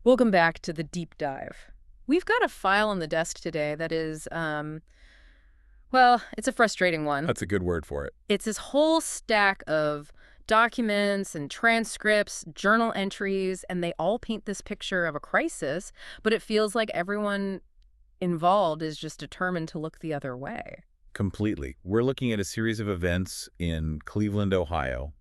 Welcome back to the deep dive. We've got a file on the desk today that is, well, it's a frustrating one. That's a good word for it. It's this whole stack of documents and transcripts, journal entries, and they all paint this picture of a crisis, but it feels like everyone involved is just determined to look the other way. Completely. We're looking at a series of events in Cleveland, Ohio,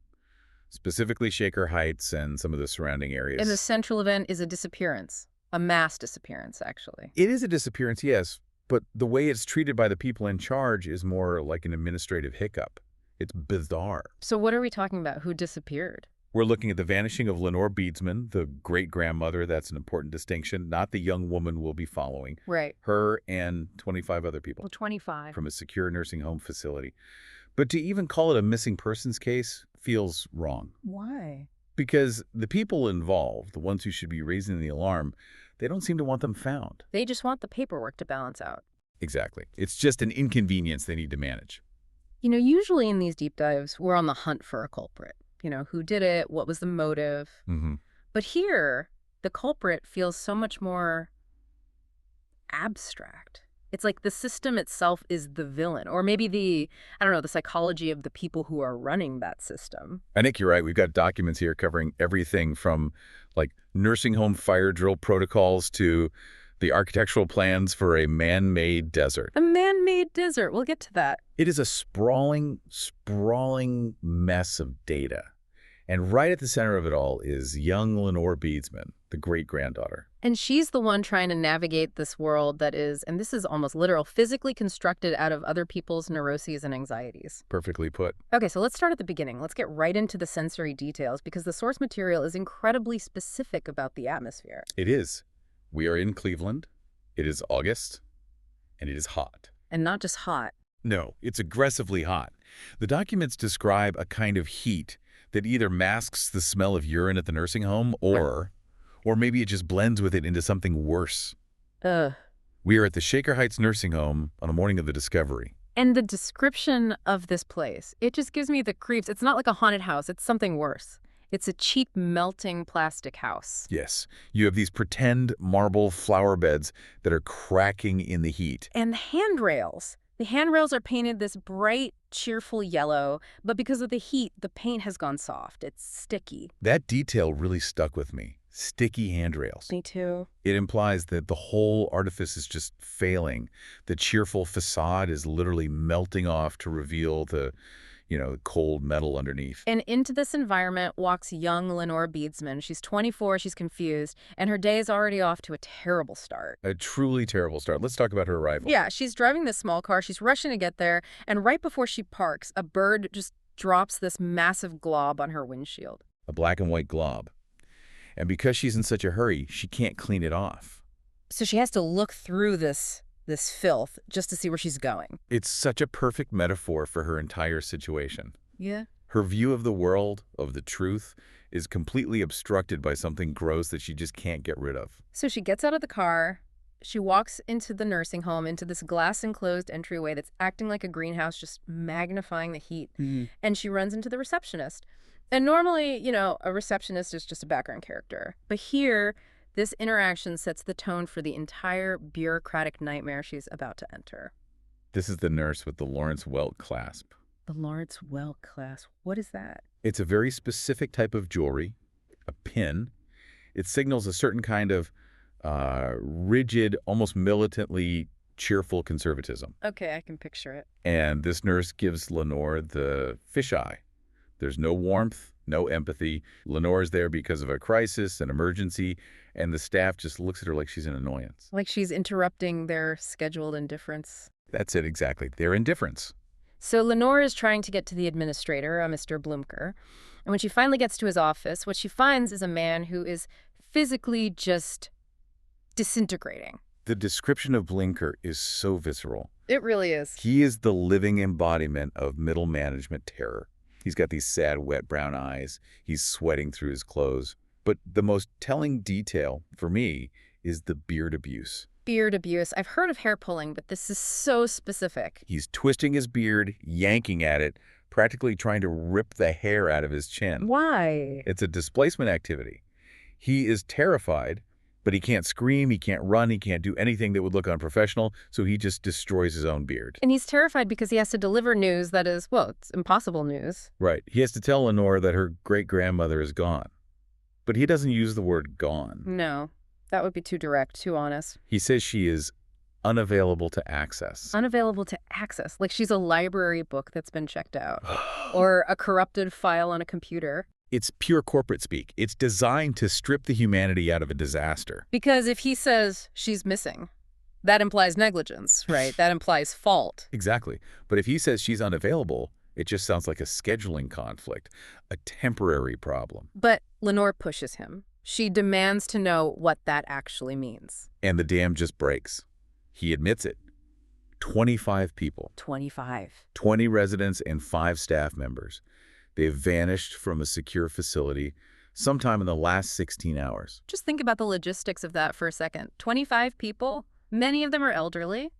specifically Shaker Heights and some of the surrounding areas. And the central event is a disappearance, a mass disappearance, actually. It is a disappearance, yes, but the way it's treated by the people in charge is more like an administrative hiccup. It's bizarre. So what are we talking about? Who disappeared? We're looking at the vanishing of Lenore Beedsman, the great-grandmother. That's an important distinction, not the young woman we'll be following. Right. Her and 25 other people. Well, 25. From a secure nursing home facility. But to even call it a missing persons case feels wrong. Why? Because the people involved, the ones who should be raising the alarm, they don't seem to want them found. They just want the paperwork to balance out. Exactly. It's just an inconvenience they need to manage. You know, usually in these deep dives, we're on the hunt for a culprit. You know, who did it? What was the motive? But here, the culprit feels so much more abstract. It's like the system itself is the villain, or maybe the psychology of the people who are running that system. I think you're right. We've got documents here covering everything from like nursing home fire drill protocols to the architectural plans for a man-made desert. A man-made desert. We'll get to that. It is a sprawling mess of data. And right at the center of it all is young Lenore Beedsman, the great-granddaughter. And she's the one trying to navigate this world that is, and this is almost literal, physically constructed out of other people's neuroses and anxieties. Perfectly put. Okay, so let's start at the beginning. Let's get right into the sensory details because the source material is incredibly specific about the atmosphere. It is. We are in Cleveland. It is August, and it is hot. And not just hot. No, it's aggressively hot. The documents describe a kind of heat that either masks the smell of urine at the nursing home or maybe it just blends with it into something worse. Ugh. We are at the Shaker Heights nursing home on the morning of the discovery. And the description of this place, it just gives me the creeps. It's not like a haunted house. It's something worse. It's a cheap, melting plastic house. Yes, you have these pretend marble flower beds that are cracking in the heat. And the handrails. The handrails are painted this bright, cheerful yellow, but because of the heat, the paint has gone soft. It's sticky. That detail really stuck with me. Sticky handrails. Me too. It implies that the whole artifice is just failing. The cheerful facade is literally melting off to reveal the, cold metal underneath. And into this environment walks young Lenore Beedsman. She's 24, she's confused, and her day is already off to a terrible start. A truly terrible start. Let's talk about her arrival. Yeah, she's driving this small car, she's rushing to get there, and right before she parks, a bird just drops this massive glob on her windshield. A black and white glob. And because she's in such a hurry, she can't clean it off. So she has to look through this filth just to see where she's going. It's such a perfect metaphor for her entire situation. Yeah. Her view of the world, of the truth, is completely obstructed by something gross that she just can't get rid of. So she gets out of the car, she walks into the nursing home, into this glass-enclosed entryway that's acting like a greenhouse, just magnifying the heat, and she runs into the receptionist. And normally, a receptionist is just a background character. But here, this interaction sets the tone for the entire bureaucratic nightmare she's about to enter. This is the nurse with the Lawrence Welk clasp. The Lawrence Welk clasp. What is that? It's a very specific type of jewelry, a pin. It signals a certain kind of rigid, almost militantly cheerful conservatism. Okay, I can picture it. And this nurse gives Lenore the fisheye. There's no warmth, no empathy. Lenore's there because of a crisis, an emergency, and the staff just looks at her like she's an annoyance. Like she's interrupting their scheduled indifference. That's it, exactly. Their indifference. So Lenore is trying to get to the administrator, Mr. Blumker, and when she finally gets to his office, what she finds is a man who is physically just disintegrating. The description of Blinker is so visceral. It really is. He is the living embodiment of middle management terror. He's got these sad, wet brown eyes. He's sweating through his clothes. But the most telling detail, for me, is the beard abuse. Beard abuse. I've heard of hair pulling, but this is so specific. He's twisting his beard, yanking at it, practically trying to rip the hair out of his chin. Why? It's a displacement activity. He is terrified But he can't scream, he can't run, he can't do anything that would look unprofessional, so he just destroys his own beard. And he's terrified because he has to deliver news that is, well, it's impossible news. Right. He has to tell Lenore that her great-grandmother is gone. But he doesn't use the word gone. No, that would be too direct, too honest. He says she is unavailable to access. Unavailable to access, like she's a library book that's been checked out, or a corrupted file on a computer. It's pure corporate speak. It's designed to strip the humanity out of a disaster. Because if he says she's missing, that implies negligence, right? That implies fault. Exactly. But if he says she's unavailable, it just sounds like a scheduling conflict, a temporary problem. But Lenore pushes him. She demands to know what that actually means. And the dam just breaks. He admits it. 25 people. 25. 20 residents and 5 staff members. They've vanished from a secure facility sometime in the last 16 hours. Just think about the logistics of that for a second. 25 people, many of them are elderly.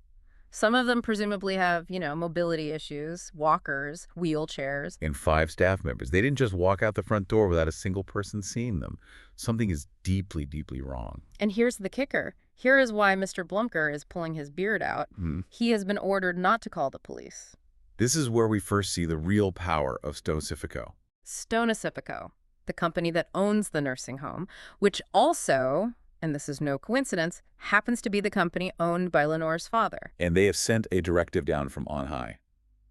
Some of them presumably have, mobility issues, walkers, wheelchairs. And 5 staff members. They didn't just walk out the front door without a single person seeing them. Something is deeply, deeply wrong. And here's the kicker. Here is why Mr. Blumker is pulling his beard out. He has been ordered not to call the police. This is where we first see the real power of Stonecifico. Stonecifico, the company that owns the nursing home, which also, and this is no coincidence, happens to be the company owned by Lenore's father. And they have sent a directive down from on high.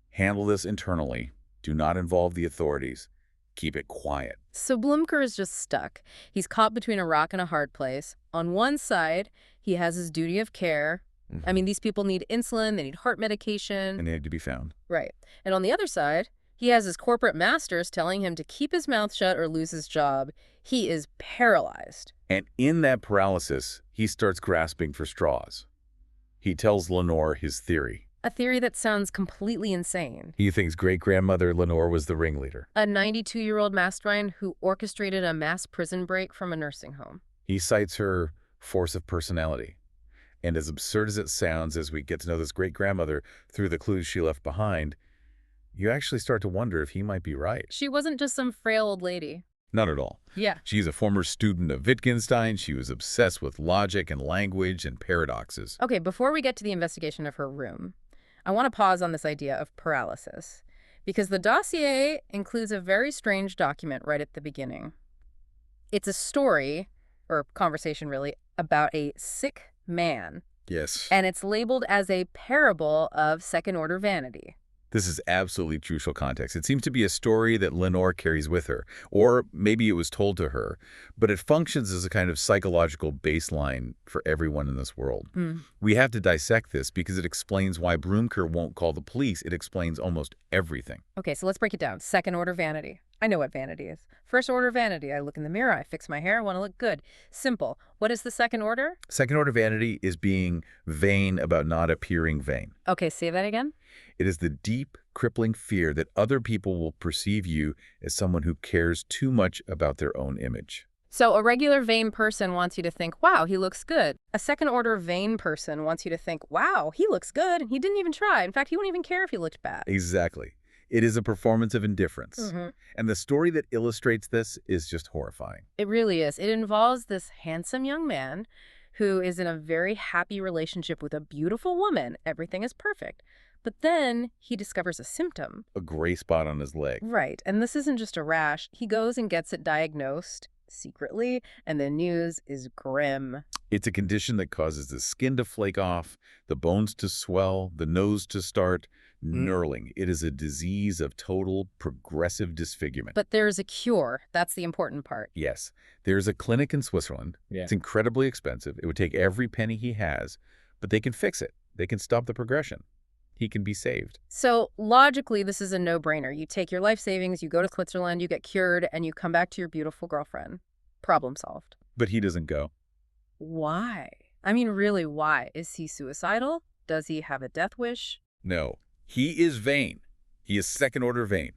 Handle this internally. Do not involve the authorities. Keep it quiet. So Blumker is just stuck. He's caught between a rock and a hard place. On one side, he has his duty of care. I mean, these people need insulin, they need heart medication. And they need to be found. Right. And on the other side, he has his corporate masters telling him to keep his mouth shut or lose his job. He is paralyzed. And in that paralysis, he starts grasping for straws. He tells Lenore his theory. A theory that sounds completely insane. He thinks great-grandmother Lenore was the ringleader. A 92-year-old mastermind who orchestrated a mass prison break from a nursing home. He cites her force of personality. And as absurd as it sounds as we get to know this great-grandmother through the clues she left behind, you actually start to wonder if he might be right. She wasn't just some frail old lady. Not at all. Yeah. She's a former student of Wittgenstein. She was obsessed with logic and language and paradoxes. Okay, before we get to the investigation of her room, I want to pause on this idea of paralysis, because the dossier includes a very strange document right at the beginning. It's a story, or conversation really, about a sick man. Yes. And it's labeled as a parable of second-order vanity. This is absolutely crucial context. It seems to be a story that Lenore carries with her, or maybe it was told to her, but it functions as a kind of psychological baseline for everyone in this world. We have to dissect this because it explains why Broomker won't call the police. It explains almost everything. Okay, so let's break it down. Second-order vanity. I know what vanity is. First-order vanity. I look in the mirror, I fix my hair, I want to look good. Simple. What is the second order? Second-order vanity is being vain about not appearing vain. Okay, say that again. It is the deep, crippling fear that other people will perceive you as someone who cares too much about their own image. So a regular vain person wants you to think, wow, he looks good. A second-order vain person wants you to think, wow, he looks good, and he didn't even try. In fact, he wouldn't even care if he looked bad. Exactly. It is a performance of indifference. And the story that illustrates this is just horrifying. It really is. It involves this handsome young man who is in a very happy relationship with a beautiful woman. Everything is perfect. But then he discovers a symptom. A gray spot on his leg. Right. And this isn't just a rash. He goes and gets it diagnosed secretly, and the news is grim. It's a condition that causes the skin to flake off, the bones to swell, the nose to start knurling. It is a disease of total progressive disfigurement. But there's a cure. That's the important part. Yes. There's a clinic in Switzerland. It's incredibly expensive. It would take every penny he has, but they can fix it. They can stop the progression. He can be saved. So logically, this is a no-brainer. You take your life savings, you go to Switzerland, you get cured, and you come back to your beautiful girlfriend. Problem solved. But he doesn't go. Why? I mean, really, why? Is he suicidal? Does he have a death wish? No. He is vain. He is second-order vain.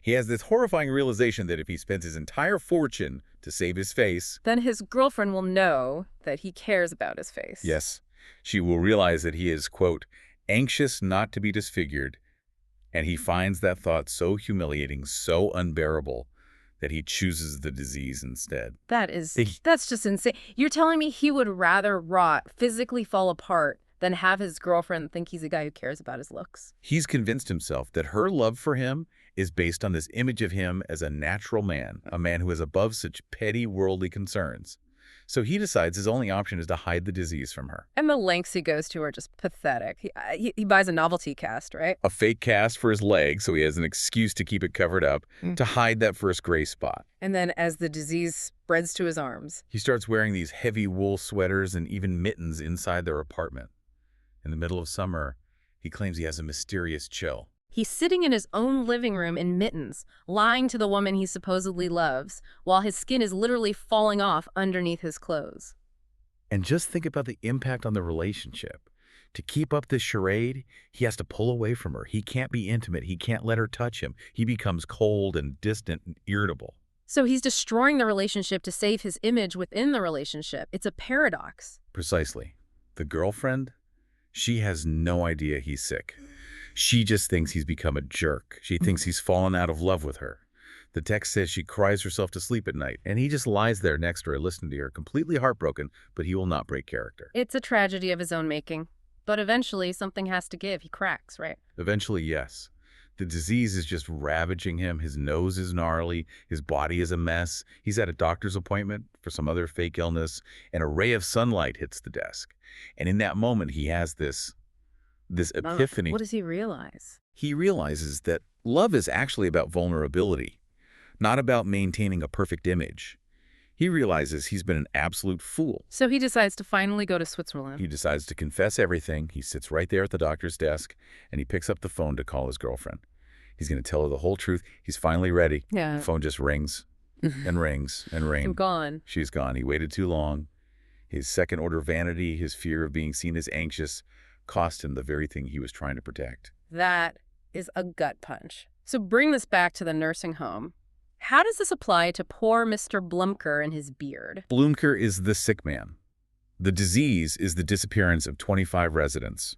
He has this horrifying realization that if he spends his entire fortune to save his face, then his girlfriend will know that he cares about his face. Yes. She will realize that he is, quote, anxious not to be disfigured, and he finds that thought so humiliating, so unbearable, that he chooses the disease instead. That's just insane. You're telling me he would rather rot, physically fall apart, than have his girlfriend think he's a guy who cares about his looks? He's convinced himself that her love for him is based on this image of him as a natural man, a man who is above such petty worldly concerns. So he decides his only option is to hide the disease from her. And the lengths he goes to are just pathetic. He buys a novelty cast, right? A fake cast for his leg, so he has an excuse to keep it covered up, to hide that first gray spot. And then as the disease spreads to his arms, he starts wearing these heavy wool sweaters and even mittens inside their apartment. In the middle of summer, he claims he has a mysterious chill. he's sitting in his own living room in mittens, lying to the woman he supposedly loves, while his skin is literally falling off underneath his clothes. And just think about the impact on the relationship. To keep up this charade, he has to pull away from her. He can't be intimate. He can't let her touch him. He becomes cold and distant and irritable. So he's destroying the relationship to save his image within the relationship. It's a paradox. Precisely. The girlfriend, she has no idea he's sick. She just thinks he's become a jerk. She thinks he's fallen out of love with her. The text says she cries herself to sleep at night, and he just lies there next to her, listening to her, completely heartbroken, but he will not break character. It's a tragedy of his own making. But eventually, something has to give. He cracks, right? Eventually, yes. The disease is just ravaging him. His nose is gnarly. His body is a mess. He's at a doctor's appointment for some other fake illness, and a ray of sunlight hits the desk. And in that moment, he has this epiphany. What does he realize? He realizes that love is actually about vulnerability, not about maintaining a perfect image. He realizes he's been an absolute fool. So he decides to finally go to Switzerland. He decides to confess everything. He sits right there at the doctor's desk, and he picks up the phone to call his girlfriend. He's going to tell her the whole truth. He's finally ready. Yeah. The phone just rings and rings and rings. I'm gone. She's gone. He waited too long. His second-order vanity, his fear of being seen as anxious, cost him the very thing he was trying to protect. That is a gut punch. So bring this back to the nursing home. How does this apply to poor Mr. Blumker and his beard? Blumker is the sick man. The disease is the disappearance of 25 residents.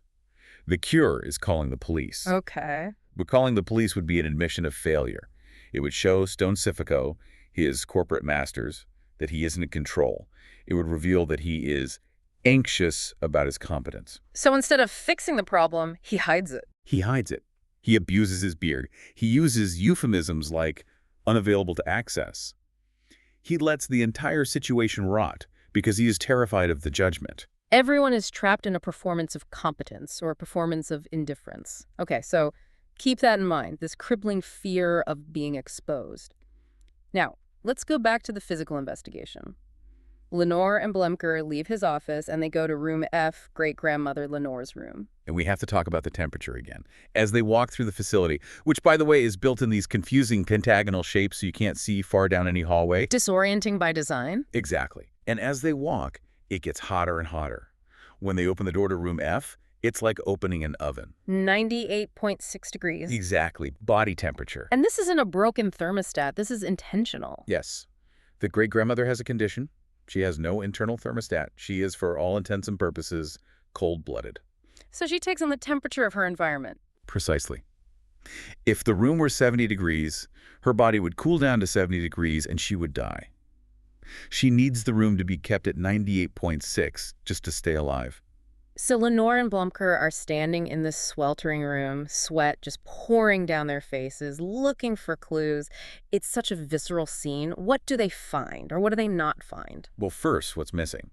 The cure is calling the police. Okay. But calling the police would be an admission of failure. It would show Stone Cifico, his corporate masters, that he isn't in control. It would reveal that he is anxious about his competence. So instead of fixing the problem, he hides it. He hides it. He abuses his beard. He uses euphemisms like unavailable to access. He lets the entire situation rot because he is terrified of the judgment. Everyone is trapped in a performance of competence or a performance of indifference. Okay, so keep that in mind, this crippling fear of being exposed. Now, let's go back to the physical investigation. Lenore and Blumker leave his office and they go to room F, great-grandmother Lenore's room. And we have to talk about the temperature again. As they walk through the facility, which, by the way, is built in these confusing pentagonal shapes so you can't see far down any hallway. Disorienting by design? Exactly. And as they walk, it gets hotter and hotter. When they open the door to room F, it's like opening an oven. 98.6 degrees. Exactly. Body temperature. And this isn't a broken thermostat. This is intentional. Yes. The great-grandmother has a condition. She has no internal thermostat. She is, for all intents and purposes, cold-blooded. So she takes on the temperature of her environment. Precisely. If the room were 70 degrees, her body would cool down to 70 degrees and she would die. She needs the room to be kept at 98.6 just to stay alive. So Lenore and Blumker are standing in this sweltering room, sweat just pouring down their faces, looking for clues. It's such a visceral scene. What do they find, or what do they not find? Well, first, what's missing?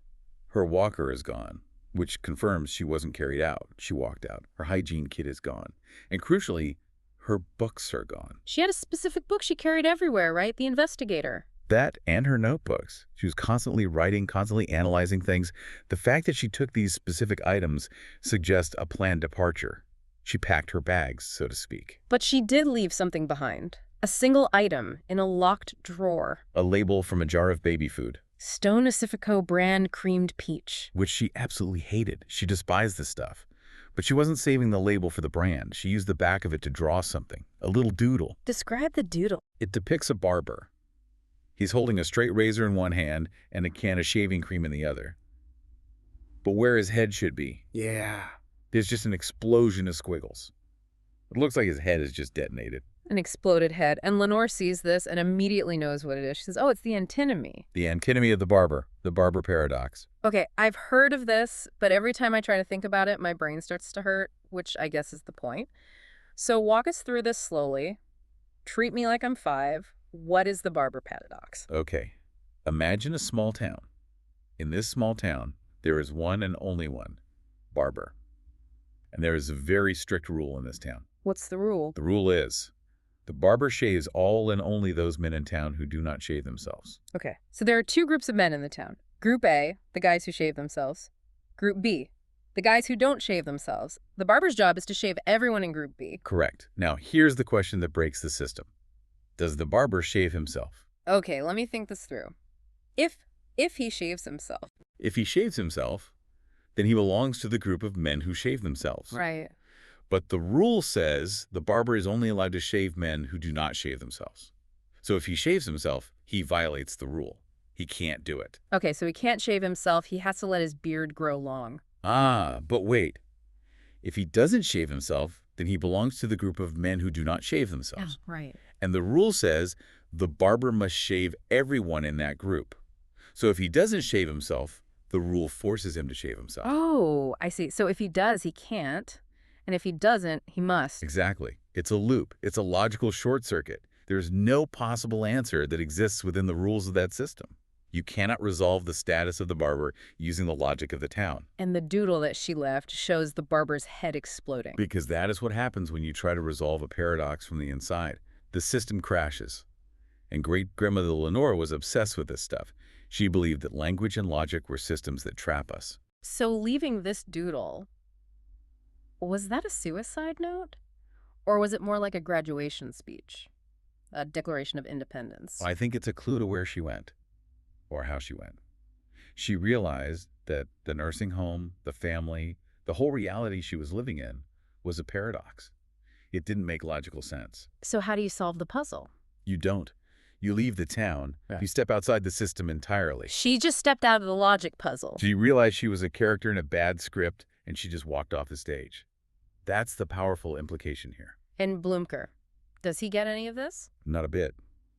Her walker is gone, which confirms she wasn't carried out. She walked out. Her hygiene kit is gone. And crucially, her books are gone. She had a specific book she carried everywhere, right? The Investigator. That and her notebooks. She was constantly writing, constantly analyzing things. The fact that she took these specific items suggests a planned departure. She packed her bags, so to speak. But she did leave something behind. A single item in a locked drawer. A label from a jar of baby food. Stone Pacifico brand creamed peach. Which she absolutely hated. She despised this stuff. But she wasn't saving the label for the brand. She used the back of it to draw something. A little doodle. Describe the doodle. It depicts a barber. He's holding a straight razor in one hand and a can of shaving cream in the other. But where his head should be, there's just an explosion of squiggles. It looks like his head is just detonated. An exploded head. And Lenore sees this and immediately knows what it is. She says, oh, it's the antinomy. The antinomy of the barber paradox. Okay, I've heard of this, but every time I try to think about it, my brain starts to hurt, which I guess is the point. So walk us through this slowly. Treat me like I'm 5. What is the barber paradox? Okay, imagine a small town. In this small town, there is one and only one, barber. And there is a very strict rule in this town. What's the rule? The rule is, the barber shaves all and only those men in town who do not shave themselves. Okay, so there are 2 groups of men in the town. Group A, the guys who shave themselves. Group B, the guys who don't shave themselves. The barber's job is to shave everyone in Group B. Correct. Now, here's the question that breaks the system. Does the barber shave himself? Okay, let me think this through. If he shaves himself. If he shaves himself, then he belongs to the group of men who shave themselves. Right. But the rule says the barber is only allowed to shave men who do not shave themselves. So if he shaves himself, he violates the rule. He can't do it. Okay, so he can't shave himself. He has to let his beard grow long. Ah, but wait. If he doesn't shave himself, then he belongs to the group of men who do not shave themselves. Yeah, right. And the rule says the barber must shave everyone in that group. So if he doesn't shave himself, the rule forces him to shave himself. Oh, I see. So if he does, he can't. And if he doesn't, he must. Exactly. It's a loop. It's a logical short circuit. There's no possible answer that exists within the rules of that system. You cannot resolve the status of the barber using the logic of the town. And the doodle that she left shows the barber's head exploding. Because that is what happens when you try to resolve a paradox from the inside. The system crashes. And great-grandmother Lenore was obsessed with this stuff. She believed that language and logic were systems that trap us. So leaving this doodle, was that a suicide note? Or was it more like a graduation speech? A Declaration of Independence? I think it's a clue to where she went. Or how she went. She realized that the nursing home, the family, the whole reality she was living in was a paradox. It didn't make logical sense. So how do you solve the puzzle? You don't. You leave the town. Yeah. You step outside the system entirely. She just stepped out of the logic puzzle. She realized she was a character in a bad script, and she just walked off the stage. That's the powerful implication here. And Bloomker, does he get any of this? Not a bit.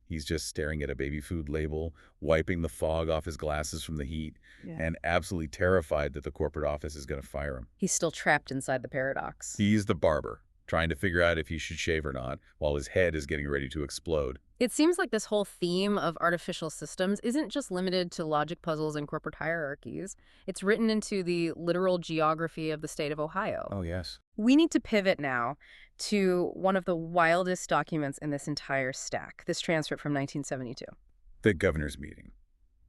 He's just staring at a baby food label, wiping the fog off his glasses from the heat, and absolutely terrified that the corporate office is going to fire him. He's still trapped inside the paradox. He's the barber, trying to figure out if he should shave or not, while his head is getting ready to explode. It seems like this whole theme of artificial systems isn't just limited to logic puzzles and corporate hierarchies. It's written into the literal geography of the state of Ohio. Oh, yes. We need to pivot now to one of the wildest documents in this entire stack, this transcript from 1972. The governor's meeting.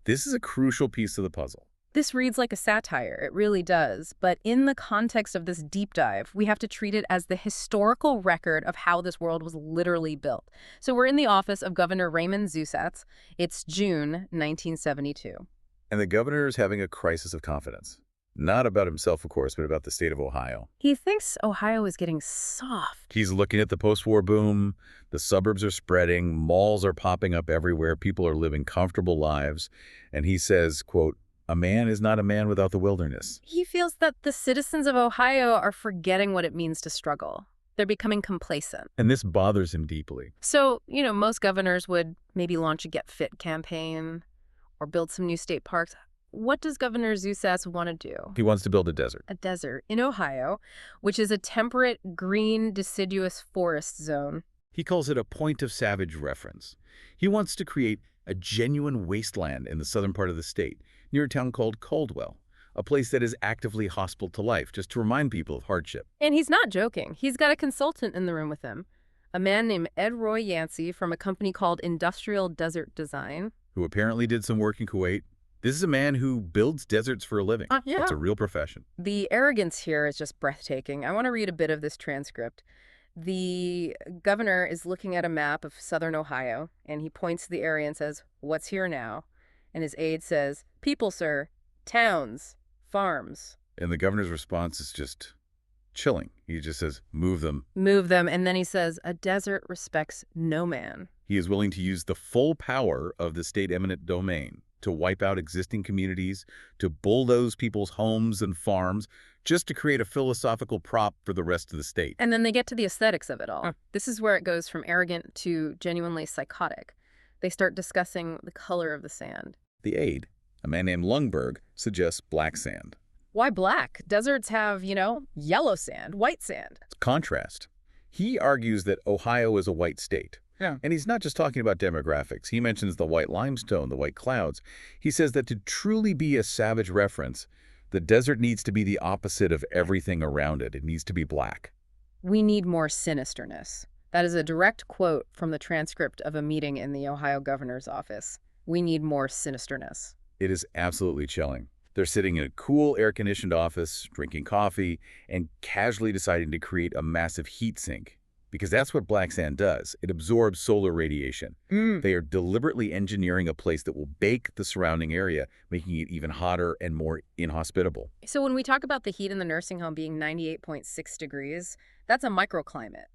This is a crucial piece of the puzzle. This reads like a satire, it really does, but in the context of this deep dive, we have to treat it as the historical record of how this world was literally built. So we're in the office of Governor Raymond Zusatz. It's June 1972. And the governor is having a crisis of confidence. Not about himself, of course, but about the state of Ohio. He thinks Ohio is getting soft. He's looking at the post-war boom. The suburbs are spreading. Malls are popping up everywhere. People are living comfortable lives. And he says, quote, "A man is not a man without the wilderness." He feels that the citizens of Ohio are forgetting what it means to struggle. They're becoming complacent. And this bothers him deeply. So, most governors would maybe launch a Get Fit campaign or build some new state parks. What does Governor Zusatz want to do? He wants to build a desert. A desert in Ohio, which is a temperate, green, deciduous forest zone. He calls it a point of savage reference. He wants to create a genuine wasteland in the southern part of the state, near a town called Caldwell, a place that is actively hostile to life, just to remind people of hardship. And he's not joking. He's got a consultant in the room with him, a man named Ed Roy Yancey from a company called Industrial Desert Design. Who apparently did some work in Kuwait. This is a man who builds deserts for a living. Yeah. It's a real profession. The arrogance here is just breathtaking. I want to read a bit of this transcript. The governor is looking at a map of southern Ohio, and he points to the area and says, "What's here now?" And his aide says, "People, sir. Towns. Farms." And the governor's response is just chilling. He just says, "Move them." Move them. And then he says, "A desert respects no man." He is willing to use the full power of the state eminent domain to wipe out existing communities, to bulldoze people's homes and farms, just to create a philosophical prop for the rest of the state. And then they get to the aesthetics of it all. This is where it goes from arrogant to genuinely psychotic. They start discussing the color of the sand. The aide, a man named Lundberg, suggests black sand. Why black? Deserts have, yellow sand, white sand. It's contrast. He argues that Ohio is a white state. Yeah. And he's not just talking about demographics. He mentions the white limestone, the white clouds. He says that to truly be a savage reference, the desert needs to be the opposite of everything around it. It needs to be black. We need more sinisterness. That is a direct quote from the transcript of a meeting in the Ohio governor's office. We need more sinisterness. It is absolutely chilling. They're sitting in a cool, air-conditioned office, drinking coffee, and casually deciding to create a massive heat sink. Because that's what black sand does. It absorbs solar radiation. They are deliberately engineering a place that will bake the surrounding area, making it even hotter and more inhospitable. So when we talk about the heat in the nursing home being 98.6 degrees, that's a microclimate.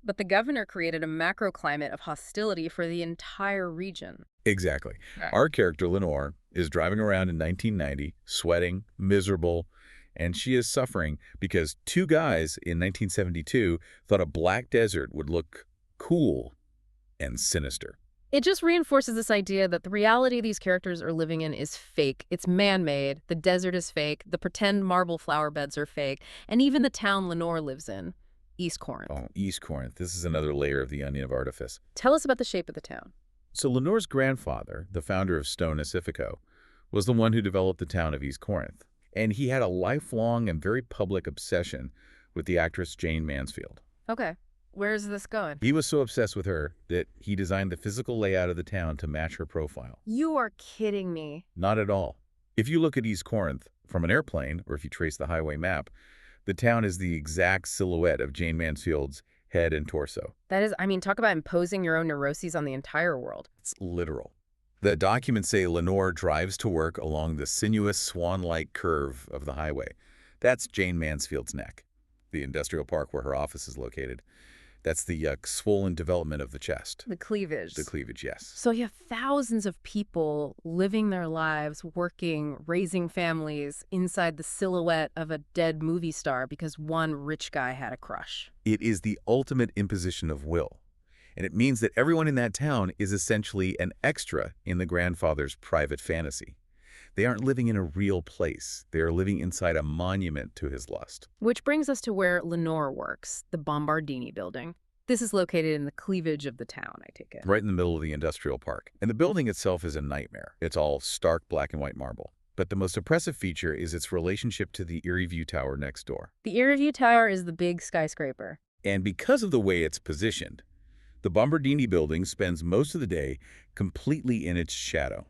But the governor created a macroclimate of hostility for the entire region. Exactly. Right. Our character, Lenore, is driving around in 1990, sweating, miserable, and she is suffering because two guys in 1972 thought a black desert would look cool and sinister. It just reinforces this idea that the reality these characters are living in is fake. It's man-made. The desert is fake. The pretend marble flower beds are fake. And even the town Lenore lives in, East Corinth. Oh, East Corinth. This is another layer of the onion of artifice. Tell us about the shape of the town. So Lenore's grandfather, the founder of Stone Pacifico, was the one who developed the town of East Corinth. And he had a lifelong and very public obsession with the actress Jane Mansfield. Okay. Where's this going? He was so obsessed with her that he designed the physical layout of the town to match her profile. You are kidding me. Not at all. If you look at East Corinth from an airplane, or if you trace the highway map, the town is the exact silhouette of Jane Mansfield's head and torso. That is, talk about imposing your own neuroses on the entire world. It's literal. The documents say Lenore drives to work along the sinuous swan-like curve of the highway. That's Jane Mansfield's neck, the industrial park where her office is located. That's the swollen development of the chest. The cleavage. The cleavage, yes. So you have thousands of people living their lives, working, raising families inside the silhouette of a dead movie star because one rich guy had a crush. It is the ultimate imposition of will. And it means that everyone in that town is essentially an extra in the grandfather's private fantasy. They aren't living in a real place. They are living inside a monument to his lust. Which brings us to where Lenore works, the Bombardini building. This is located in the cleavage of the town, I take it. Right in the middle of the industrial park. And the building itself is a nightmare. It's all stark black and white marble. But the most impressive feature is its relationship to the Erie View Tower next door. The Erie View Tower is the big skyscraper. And because of the way it's positioned, the Bombardini building spends most of the day completely in its shadow.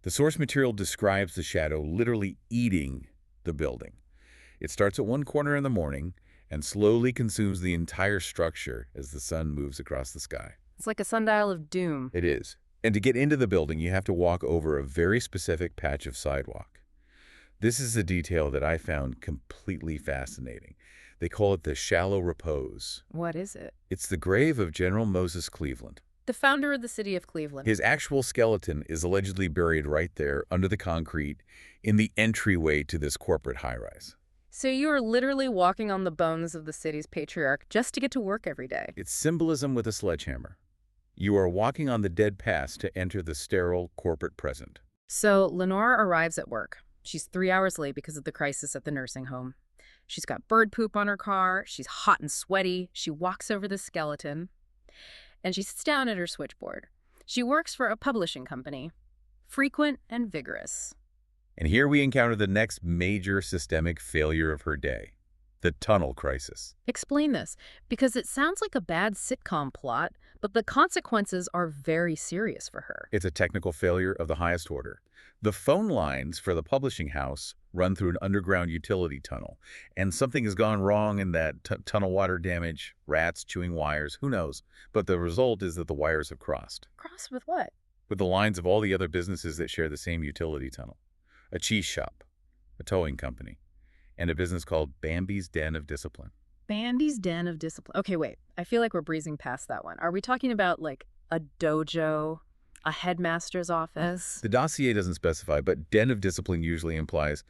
The source material describes the shadow literally eating the building. It starts at one corner in the morning and slowly consumes the entire structure as the sun moves across the sky. It's like a sundial of doom. It is. And to get into the building, you have to walk over a very specific patch of sidewalk. This is a detail that I found completely fascinating. They call it the shallow repose. What is it? It's the grave of General Moses Cleveland. The founder of the city of Cleveland. His actual skeleton is allegedly buried right there under the concrete in the entryway to this corporate high-rise. So you are literally walking on the bones of the city's patriarch just to get to work every day. It's symbolism with a sledgehammer. You are walking on the dead past to enter the sterile corporate present. So Lenore arrives at work. She's 3 hours late because of the crisis at the nursing home. She's got bird poop on her car. She's hot and sweaty. She walks over the skeleton, and she sits down at her switchboard. She works for a publishing company, frequent and vigorous. And here we encounter the next major systemic failure of her day, the tunnel crisis. Explain this, because it sounds like a bad sitcom plot, but the consequences are very serious for her. It's a technical failure of the highest order. The phone lines for the publishing house run through an underground utility tunnel, and something has gone wrong in that tunnel. Water damage, rats chewing wires, who knows? But the result is that the wires have crossed. Cross with what? With the lines of all the other businesses that share the same utility tunnel. A cheese shop, a towing company, and a business called Bambi's Den of Discipline. Bambi's Den of Discipline. Okay, wait. I feel like we're breezing past that one. Are we talking about, like, a dojo, A headmaster's office. The dossier doesn't specify, but den of discipline usually implies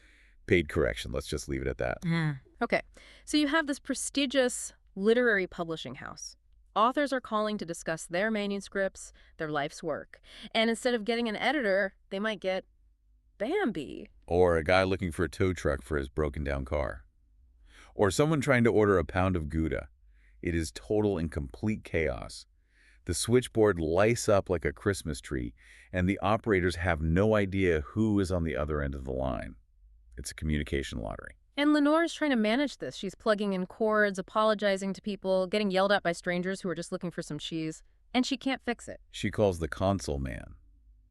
paid correction. Let's just leave it at that. Okay, so you have this prestigious literary publishing house. Authors are calling to discuss their manuscripts, their life's work. And instead of getting an editor, they might get Bambi. Or a guy looking for a tow truck for his broken-down car. Or someone trying to order a pound of Gouda. It is total and complete chaos. The switchboard lights up like a Christmas tree, and the operators have no idea who is on the other end of the line. It's a communication lottery. And Lenore's trying to manage this. She's plugging in cords, apologizing to people, getting yelled at by strangers who are just looking for some cheese, and she can't fix it. She calls the console man,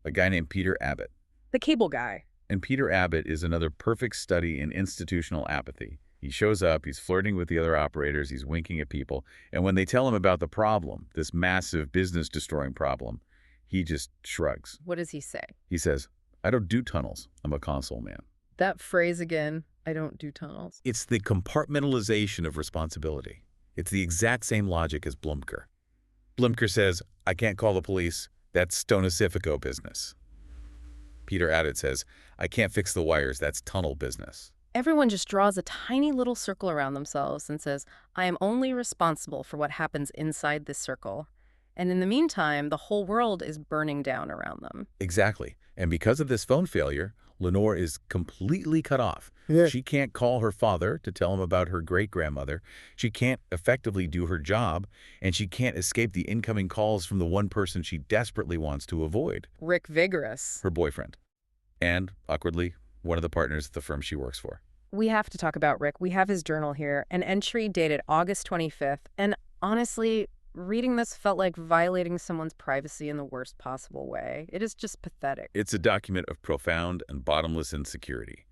a guy named Peter Abbott. The cable guy. And Peter Abbott is another perfect study in institutional apathy. He shows up, he's flirting with the other operators, he's winking at people, and when they tell him about the problem, this massive business-destroying problem, he just shrugs. What does he say? He says, "I don't do tunnels, I'm a console man." That phrase again, I don't do tunnels. It's the compartmentalization of responsibility. It's the exact same logic as Blumker. Blumker says, "I can't call the police, that's Stonicifico business." Peter Abbott says, "I can't fix the wires, that's tunnel business." Everyone just draws a tiny little circle around themselves and says, I am only responsible for what happens inside this circle. And in the meantime, the whole world is burning down around them. Exactly. And because of this phone failure, Lenore is completely cut off. She can't call her father to tell him about her great-grandmother. She can't effectively do her job, and she can't escape the incoming calls from the one person she desperately wants to avoid. Rick Vigorous. Her boyfriend. And, awkwardly, one of the partners at the firm she works for. We have to talk about Rick. We have his journal here, an entry dated August 25th. And honestly, reading this felt like violating someone's privacy in the worst possible way. It is just pathetic. It's a document of profound and bottomless insecurity.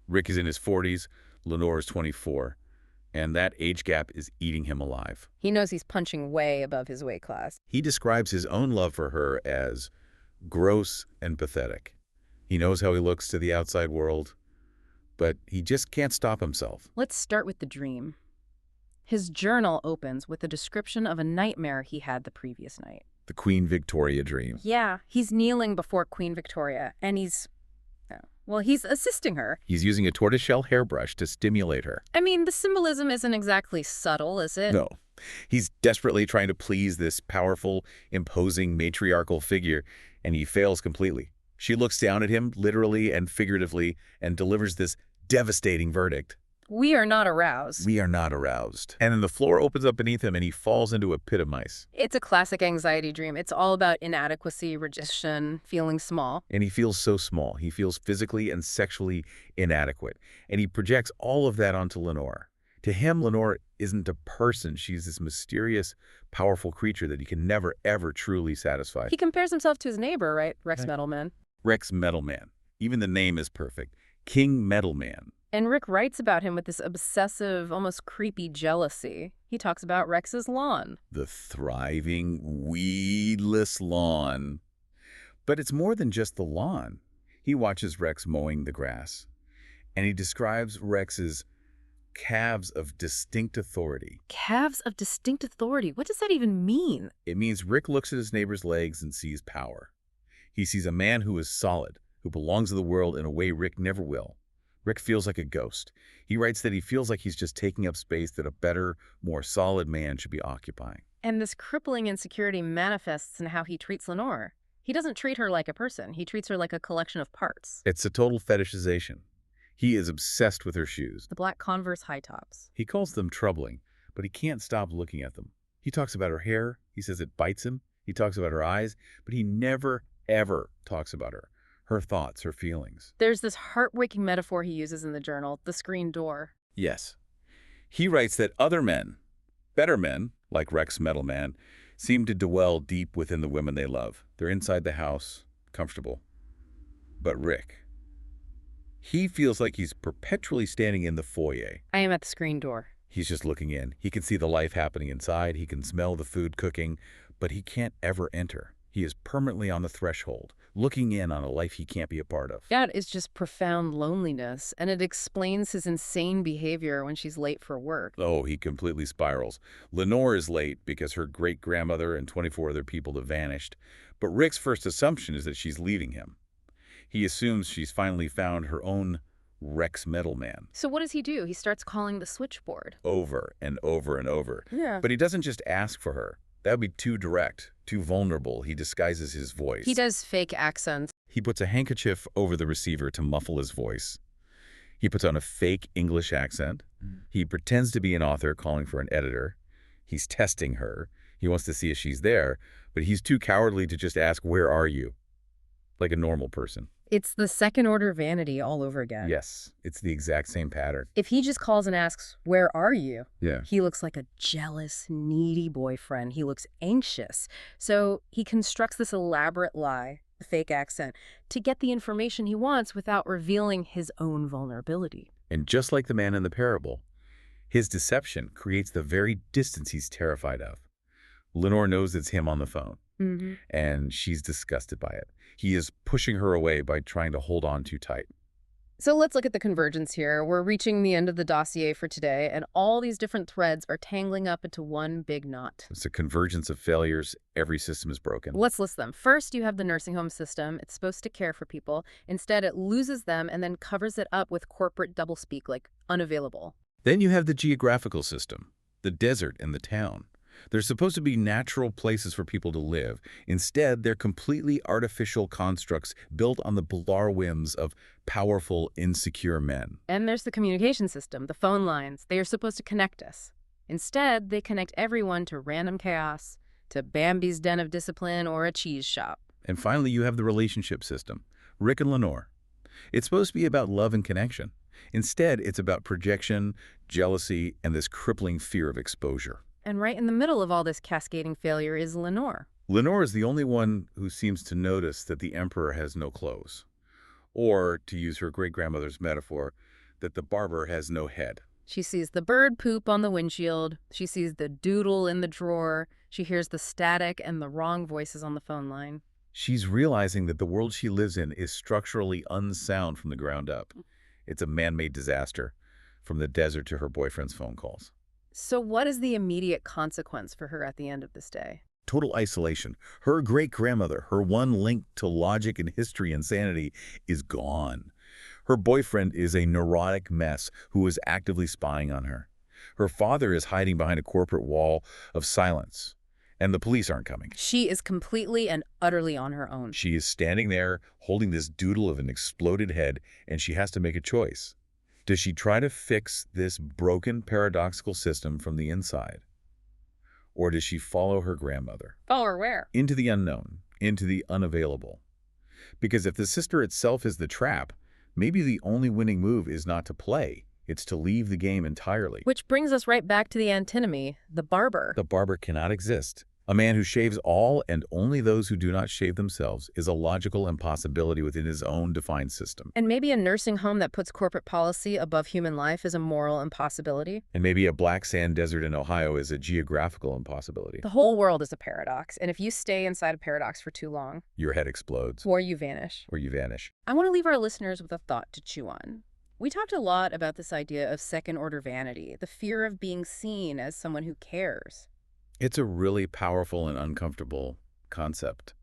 Rick is in his 40s, Lenore is 24, and that age gap is eating him alive. He knows he's punching way above his weight class. He describes his own love for her as gross and pathetic. He knows how he looks to the outside world, but he just can't stop himself. Let's start with the dream. His journal opens with a description of a nightmare he had the previous night. The Queen Victoria dream. Yeah, he's kneeling before Queen Victoria, and he's assisting her. He's using a tortoiseshell hairbrush to stimulate her. I mean, the symbolism isn't exactly subtle, is it? No. He's desperately trying to please this powerful, imposing matriarchal figure, and he fails completely. She looks down at him, literally and figuratively, and delivers this devastating verdict. We are not aroused. We are not aroused. And then the floor opens up beneath him, and he falls into a pit of mice. It's a classic anxiety dream. It's all about inadequacy, rejection, feeling small. And he feels so small. He feels physically and sexually inadequate. And he projects all of that onto Lenore. To him, Lenore isn't a person. She's this mysterious, powerful creature that he can never, ever truly satisfy. He compares himself to his neighbor, right? Rex Metalman. Rex Metalman. Even the name is perfect. King Metalman. And Rick writes about him with this obsessive, almost creepy jealousy. He talks about Rex's lawn. The thriving, weedless lawn. But it's more than just the lawn. He watches Rex mowing the grass. And he describes Rex's calves of distinct authority. Calves of distinct authority? What does that even mean? It means Rick looks at his neighbor's legs and sees power. He sees a man who is solid, who belongs to the world in a way Rick never will. Rick feels like a ghost. He writes that he feels like he's just taking up space that a better, more solid man should be occupying. And this crippling insecurity manifests in how he treats Lenore. He doesn't treat her like a person. He treats her like a collection of parts. It's a total fetishization. He is obsessed with her shoes. The black Converse high tops. He calls them troubling, but he can't stop looking at them. He talks about her hair. He says it bites him. He talks about her eyes, but he never, ever talks about her. Her thoughts, her feelings. There's this heartbreaking metaphor he uses in the journal, the screen door. Yes. He writes that other men, better men, like Rex Metalman, seem to dwell deep within the women they love. They're inside the house, comfortable. But Rick, he feels like he's perpetually standing in the foyer. I am at the screen door. He's just looking in. He can see the life happening inside. He can smell the food cooking, but he can't ever enter. He is permanently on the threshold, looking in on a life he can't be a part of. That is just profound loneliness, and it explains his insane behavior when she's late for work. Oh, he completely spirals. Lenore is late because her great-grandmother and 24 other people have vanished, but Rick's first assumption is that she's leaving him. He assumes she's finally found her own Rex Metal Man. So what does he do? He starts calling the switchboard. Over and over and over. Yeah. But he doesn't just ask for her. That would be too direct, too vulnerable. He disguises his voice. He does fake accents. He puts a handkerchief over the receiver to muffle his voice. He puts on a fake English accent. He pretends to be an author calling for an editor. He's testing her. He wants to see if she's there, but he's too cowardly to just ask, "Where are you?" like a normal person. It's the second-order vanity all over again. Yes, it's the exact same pattern. If he just calls and asks, "Where are you?" Yeah. he looks like a jealous, needy boyfriend. He looks anxious. So he constructs this elaborate lie, the fake accent, to get the information he wants without revealing his own vulnerability. And just like the man in the parable, his deception creates the very distance he's terrified of. Lenore knows it's him on the phone, and she's disgusted by it. He is pushing her away by trying to hold on too tight. So let's look at the convergence here. We're reaching the end of the dossier for today, and all these different threads are tangling up into one big knot. It's a convergence of failures. Every system is broken. Let's list them. First, you have the nursing home system. It's supposed to care for people. Instead, it loses them and then covers it up with corporate doublespeak, like unavailable. Then you have the geographical system, the desert and the town. They're supposed to be natural places for people to live. Instead, they're completely artificial constructs built on the bizarre whims of powerful, insecure men. And there's the communication system, the phone lines. They are supposed to connect us. Instead, they connect everyone to random chaos, to Bambi's den of discipline or a cheese shop. And finally, you have the relationship system, Rick and Lenore. It's supposed to be about love and connection. Instead, it's about projection, jealousy, and this crippling fear of exposure. And right in the middle of all this cascading failure is Lenore. Lenore is the only one who seems to notice that the emperor has no clothes. Or, to use her great-grandmother's metaphor, that the barber has no head. She sees the bird poop on the windshield. She sees the doodle in the drawer. She hears the static and the wrong voices on the phone line. She's realizing that the world she lives in is structurally unsound from the ground up. It's a man-made disaster, from the desert to her boyfriend's phone calls. So what is the immediate consequence for her at the end of this day? Total isolation. Her great-grandmother, her one link to logic and history and sanity, is gone. Her boyfriend is a neurotic mess who is actively spying on her. Her father is hiding behind a corporate wall of silence, and the police aren't coming. She is completely and utterly on her own. She is standing there holding this doodle of an exploded head, and she has to make a choice. Does she try to fix this broken, paradoxical system from the inside? Or does she follow her grandmother? Follow her where? Into the unknown, into the unavailable. Because if the sister itself is the trap, maybe the only winning move is not to play. It's to leave the game entirely. Which brings us right back to the antinomy, the barber. The barber cannot exist. A man who shaves all and only those who do not shave themselves is a logical impossibility within his own defined system. And maybe a nursing home that puts corporate policy above human life is a moral impossibility. And maybe a black sand desert in Ohio is a geographical impossibility. The whole world is a paradox, and if you stay inside a paradox for too long, Your head explodes. or you vanish. Or you vanish. I want to leave our listeners with a thought to chew on. We talked a lot about this idea of second-order vanity, the fear of being seen as someone who cares. It's a really powerful and uncomfortable concept.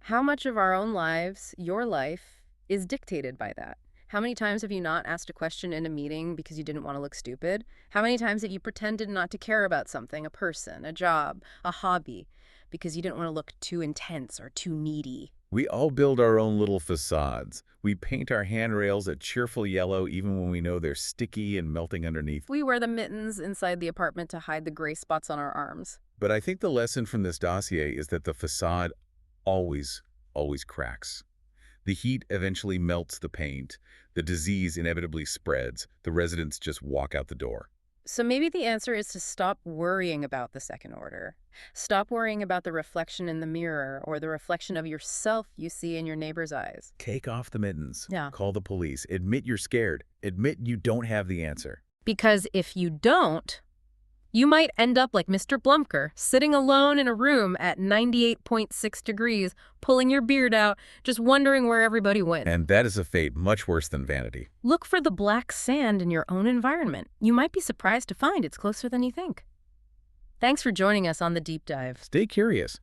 How much of our own lives, your life, is dictated by that? How many times have you not asked a question in a meeting because you didn't want to look stupid? How many times have you pretended not to care about something, a person, a job, a hobby, because you didn't want to look too intense or too needy? We all build our own little facades. We paint our handrails a cheerful yellow even when we know they're sticky and melting underneath. We wear the mittens inside the apartment to hide the gray spots on our arms. But I think the lesson from this dossier is that the facade always cracks. The heat eventually melts the paint. The disease inevitably spreads. The residents just walk out the door. So maybe the answer is to stop worrying about the second order. Stop worrying about the reflection in the mirror or the reflection of yourself you see in your neighbor's eyes. Take off the mittens. Yeah. Call the police. Admit you're scared. Admit you don't have the answer. Because if you don't, You might end up like Mr. Blumker, sitting alone in a room at 98.6 degrees, pulling your beard out, just wondering where everybody went. And that is a fate much worse than vanity. Look for the black sand in your own environment. You might be surprised to find it's closer than you think. Thanks for joining us on The Deep Dive. Stay curious.